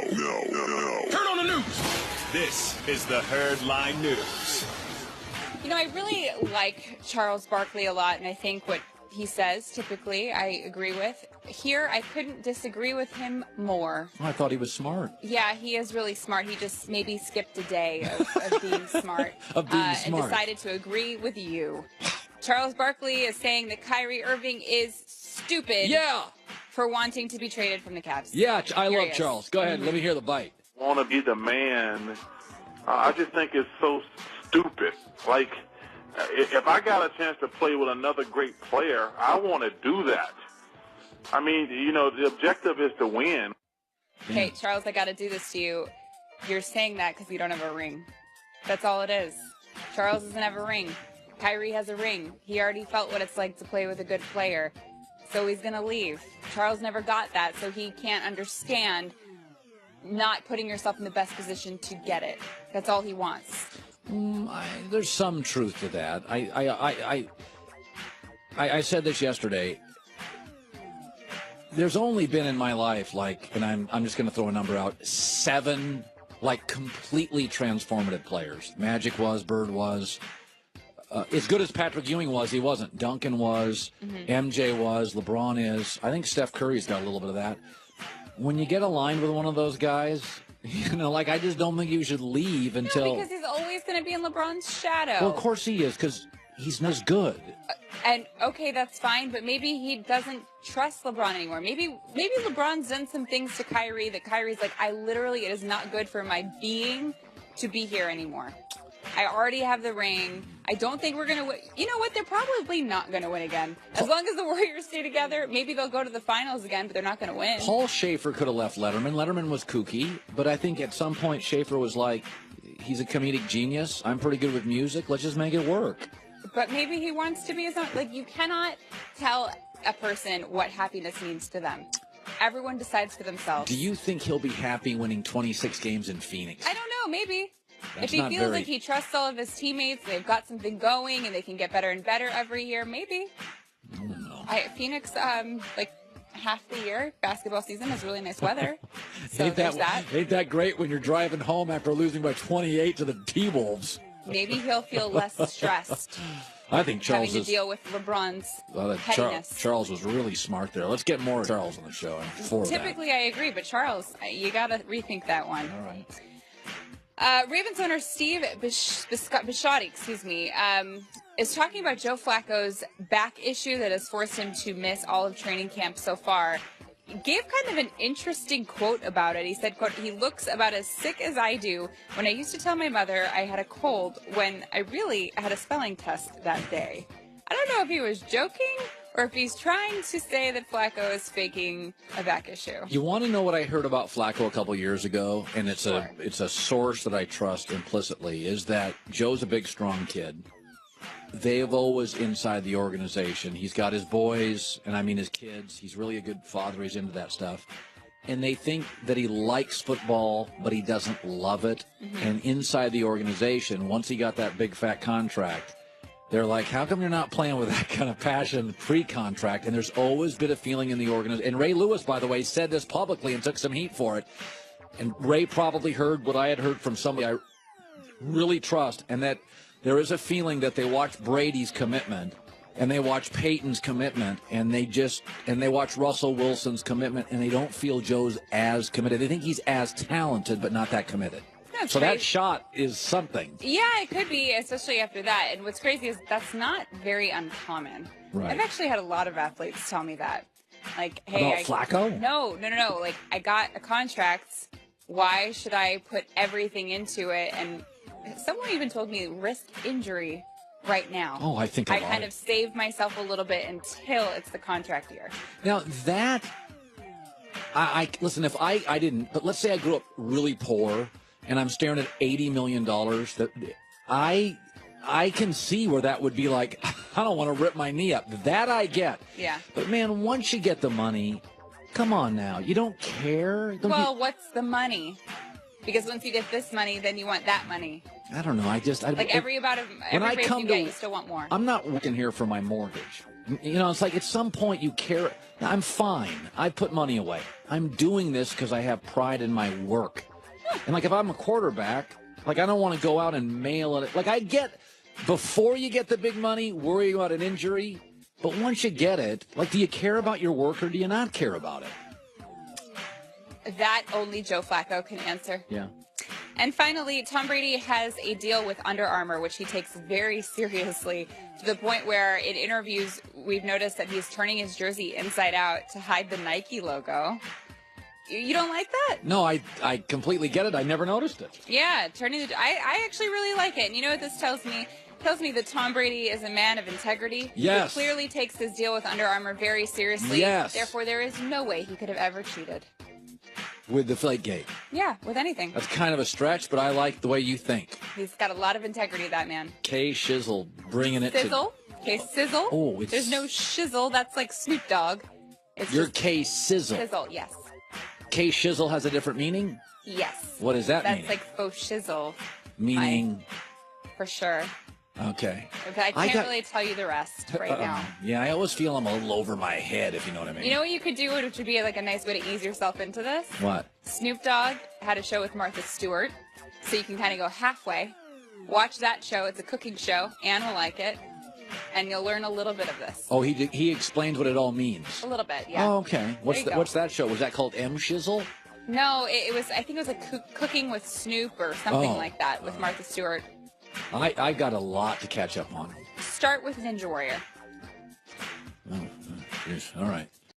Turn on the news. This is the Herd Line News. You know, I really like Charles Barkley a lot, and I think what he says, typically, I agree with. Here, I couldn't disagree with him more. I thought he was smart. Yeah, he is really smart. He just maybe skipped a day of being smart. And decided to agree with you. Charles Barkley is saying that Kyrie Irving is stupid for wanting to be traded from the Cavs. Yeah, I love Charles. Go ahead, let me hear the bite. Want to be the man. I just think it's so stupid. Like, if I got a chance to play with another great player, I want to do that. I mean, you know, the objective is to win. Okay, Charles, I got to do this to you. You're saying that because you don't have a ring. That's all it is. Charles doesn't have a ring. Kyrie has a ring. He already felt what it's like to play with a good player. So he's going to leave. Charles never got that, so he can't understand not putting yourself in the best position to get it. That's all he wants. There's some truth to that. I said this yesterday. There's only been in my life, like, and I'm just going to throw a number out, 7, like, completely transformative players. Magic was, Bird was. As good as Patrick Ewing was, he wasn't. Duncan was, MJ was, LeBron is. I think Steph Curry's got a little bit of that. When you get aligned with one of those guys, you know, like, I just don't think you should leave until... No, because he's always going to be in LeBron's shadow. Well, of course he is, because he's not as good. And, okay, that's fine, but maybe he doesn't trust LeBron anymore. Maybe LeBron's done some things to Kyrie that Kyrie's like, it is not good for my being to be here anymore. I already have the ring. I don't think we're going to win. You know what? They're probably not going to win again. As long as the Warriors stay together, maybe they'll go to the finals again, but they're not going to win. Paul Schaefer could have left Letterman. Letterman was kooky, but I think at some point Schaefer was like, he's a comedic genius. I'm pretty good with music. Let's just make it work. But maybe he wants to be his own. Like, you cannot tell a person what happiness means to them. Everyone decides for themselves. Do you think he'll be happy winning 26 games in Phoenix? I don't know. Maybe. That's if he feels like he trusts all of his teammates, they've got something going, and they can get better and better every year, maybe. I don't know. Phoenix, like, half the year, basketball season is really nice weather. So ain't that great when you're driving home after losing by 28 to the T-Wolves? Maybe he'll feel less stressed. I think Charles having to deal with LeBron's pettiness. Charles was really smart there. Let's get more Charles on the show. Typically, I agree, but Charles, you got to rethink that one. All right. Ravens owner Steve Bisciotti, is talking about Joe Flacco's back issue that has forced him to miss all of training camp so far. He gave kind of an interesting quote about it. He said, quote, "He looks about as sick as I do. When I used to tell my mother I had a cold when I really had a spelling test that day." I don't know if he was joking or if he's trying to say that Flacco is faking a back issue. You want to know what I heard about Flacco a couple years ago, and it's a source that I trust implicitly, is that Joe's a big, strong kid. They've always inside the organization. He's got his boys, and I mean his kids. He's really a good father. He's into that stuff. And they think that he likes football, but he doesn't love it. And inside the organization, once he got that big, fat contract, they're like, how come you're not playing with that kind of passion pre-contract? And there's always been a feeling in the organization. And Ray Lewis, by the way, said this publicly and took some heat for it. And Ray probably heard what I had heard from somebody I really trust, and that there is a feeling that they watch Brady's commitment and they watch Peyton's commitment and they watch Russell Wilson's commitment, and they don't feel Joe's as committed. They think he's as talented but not that committed. That's so crazy. That shot is something. Yeah, it could be, especially after that. And what's crazy is that's not very uncommon. Right. I've actually had a lot of athletes tell me that. Like, hey, about Flacco? No. Like, I got a contract. Why should I put everything into it? And someone even told me risk injury right now. Oh, I think I kind of save myself a little bit until it's the contract year. Now that listen, if I didn't, but let's say I grew up really poor and I'm staring at $80 million, that I can see where that would be like, I don't want to rip my knee up. That I get. Yeah. But man, once you get the money, come on now, you don't care. What's the money? Because once you get this money, then you want that money. I don't know. Every raise you get, you still want more. I'm not working here for my mortgage. You know, it's like at some point you care. I'm fine. I put money away. I'm doing this because I have pride in my work. And like if I'm a quarterback, like I don't want to go out and mail it. Like I get, before you get the big money, worry about an injury. But once you get it, like, do you care about your work or do you not care about it? That only Joe Flacco can answer. Yeah. And finally, Tom Brady has a deal with Under Armour, which he takes very seriously, to the point where in interviews we've noticed that he's turning his jersey inside out to hide the Nike logo. You don't like that? No, I completely get it. I never noticed it. Yeah, I actually really like it. And you know what this tells me? It tells me that Tom Brady is a man of integrity. Yes. He clearly takes his deal with Under Armour very seriously. Yes. Therefore, there is no way he could have ever cheated. With the Deflategate. Yeah, with anything. That's kind of a stretch, but I like the way you think. He's got a lot of integrity, that man. K Shizzle bringing it Sizzle. Okay, Sizzle. Oh, it's... There's no shizzle. That's like Snoop Dogg. It's You're just K Sizzle. Sizzle, yes. K Shizzle has a different meaning? Yes. What does that mean? That's like faux shizzle. Meaning? For sure. Okay. But I can't really tell you the rest right now. Yeah, I always feel I'm a little over my head, if you know what I mean. You know what you could do, which would be like a nice way to ease yourself into this? What? Snoop Dogg had a show with Martha Stewart, so you can kind of go halfway. Watch that show. It's a cooking show. Anne will like it, and you'll learn a little bit of this. Oh, he explained what it all means. A little bit, yeah. Oh, okay. What's that show? Was that called M Shizzle? No, it was. I think it was like cooking with Snoop or something like that with Martha Stewart. I got a lot to catch up on. Start with Ninja Warrior. Oh, geez. All right.